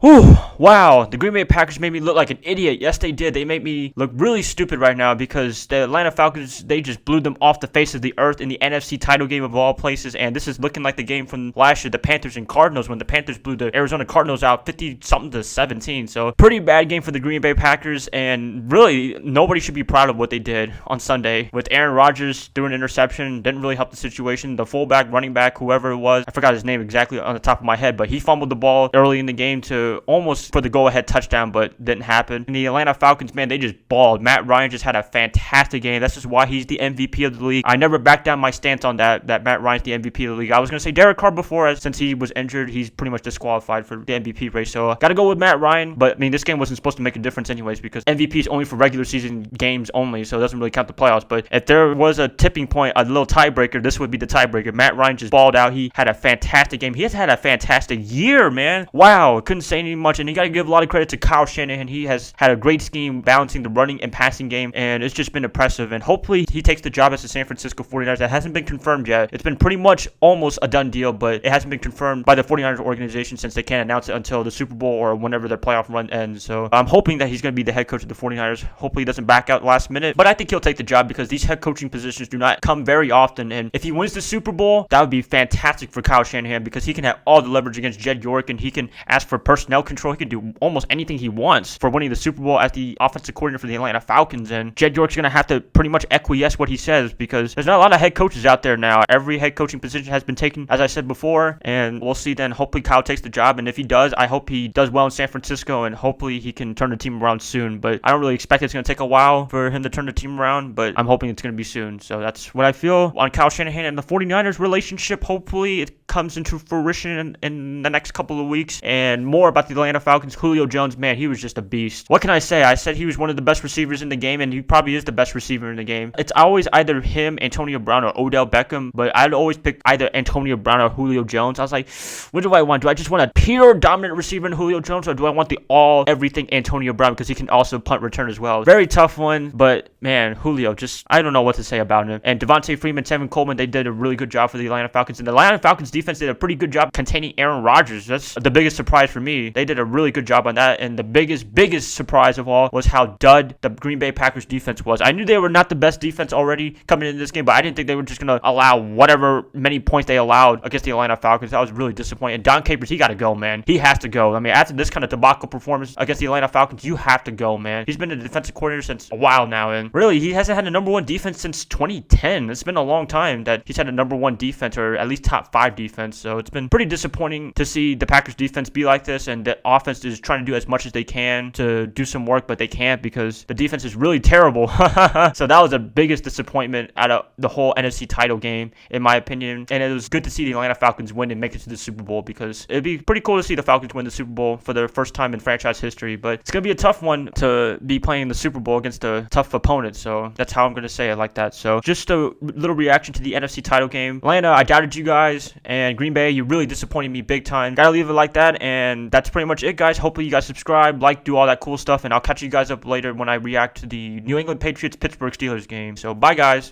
Whew, wow, the Green Bay Packers made me look like an idiot. Yes, they did. They made me look really stupid right now because the Atlanta Falcons, they just blew them off the face of the earth in the NFC title game of all places. And this is looking like the game from last year, the Panthers and Cardinals, when the Panthers blew the Arizona Cardinals out 50-something to 17. So pretty bad game for the Green Bay Packers. And really, nobody should be proud of what they did on Sunday with Aaron Rodgers doing an interception. Didn't really help the situation. The fullback, running back, whoever it was, I forgot his name exactly on the top of my head, but he fumbled the ball early in the game to almost for the go-ahead touchdown, but didn't happen. And the Atlanta Falcons, man, they just balled. Matt Ryan just had a fantastic game. That's just why he's the MVP of the league. I never backed down my stance on that Matt Ryan's the MVP of the league. I was going to say Derek Carr before, since he was injured, he's pretty much disqualified for the MVP race. So got to go with Matt Ryan. But I mean, this game wasn't supposed to make a difference anyways because MVP is only for regular season games only, so it doesn't really count the playoffs. But if there was a tipping point, a little tiebreaker, this would be the tiebreaker. Matt Ryan just balled out. He had a fantastic game. He has had a fantastic year, man. Wow, couldn't say any much. And you got to give a lot of credit to Kyle Shanahan. He has had a great scheme balancing the running and passing game, and it's just been impressive. And hopefully he takes the job as the San Francisco 49ers. That hasn't been confirmed yet. It's been pretty much almost a done deal, but it hasn't been confirmed by the 49ers organization since they can't announce it until the Super Bowl or whenever their playoff run ends. So I'm hoping that he's going to be the head coach of the 49ers. Hopefully he doesn't back out last minute, but I think he'll take the job because these head coaching positions do not come very often. And if he wins the Super Bowl, that would be fantastic for Kyle Shanahan because he can have all the leverage against Jed York, and he can ask for personnel control. He can do almost anything he wants for winning the Super Bowl as the offensive coordinator for the Atlanta Falcons. And Jed York's going to have to pretty much acquiesce what he says because there's not a lot of head coaches out there now. Every head coaching position has been taken, as I said before, and we'll see then. Hopefully Kyle takes the job, and if he does, I hope he does well in San Francisco, and hopefully he can turn the team around soon. But I don't really expect it's going to take a while for him to turn the team around, but I'm hoping it's going to be soon. So that's what I feel on Kyle Shanahan and the 49ers relationship. Hopefully it comes into fruition in the next couple of weeks. And more about the Atlanta Falcons. Julio Jones, man, he was just a beast. What can I say? I said he was one of the best receivers in the game, and he probably is the best receiver in the game. It's always either him, Antonio Brown, or Odell Beckham, but I'd always pick either Antonio Brown or Julio Jones. I was like, what do I want? Do I just want a pure dominant receiver in Julio Jones, or do I want the everything Antonio Brown because he can also punt return as well? Very tough one, but man, Julio, just I don't know what to say about him. And Devontae Freeman, Tevin Coleman, they did a really good job for the Atlanta Falcons, and the Atlanta Falcons defense did a pretty good job containing Aaron Rodgers. That's the biggest surprise for me. They did a really good job on that, and the biggest surprise of all was how dud the Green Bay Packers defense was. I knew they were not the best defense already coming into this game, but I didn't think they were just going to allow whatever many points they allowed against the Atlanta Falcons. I was really disappointed. And Don Capers, he got to go, man. He has to go. I mean, after this kind of debacle performance against the Atlanta Falcons, you have to go, man. He's been a defensive coordinator since a while now, and really, he hasn't had a number one defense since 2010. It's been a long time that he's had a number one defense, or at least top 5 defense, so it's been pretty disappointing to see the Packers defense be like this, and the offense is trying to do as much as they can to do some work, but they can't because the defense is really terrible. So that was the biggest disappointment out of the whole NFC title game, in my opinion, and it was good to see the Atlanta Falcons win and make it to the Super Bowl because it'd be pretty cool to see the Falcons win the Super Bowl for their first time in franchise history, but it's going to be a tough one to be playing the Super Bowl against a tough opponent, so that's how I'm going to say it like that. So just a little reaction to the NFC title game. Atlanta, I doubted you guys, and Green Bay, you really disappointed me big time. Gotta leave it like that, and that's pretty much it, guys. Hopefully you guys subscribe, like, do all that cool stuff, and I'll catch you guys up later when I react to the New England Patriots Pittsburgh Steelers game. So bye, guys.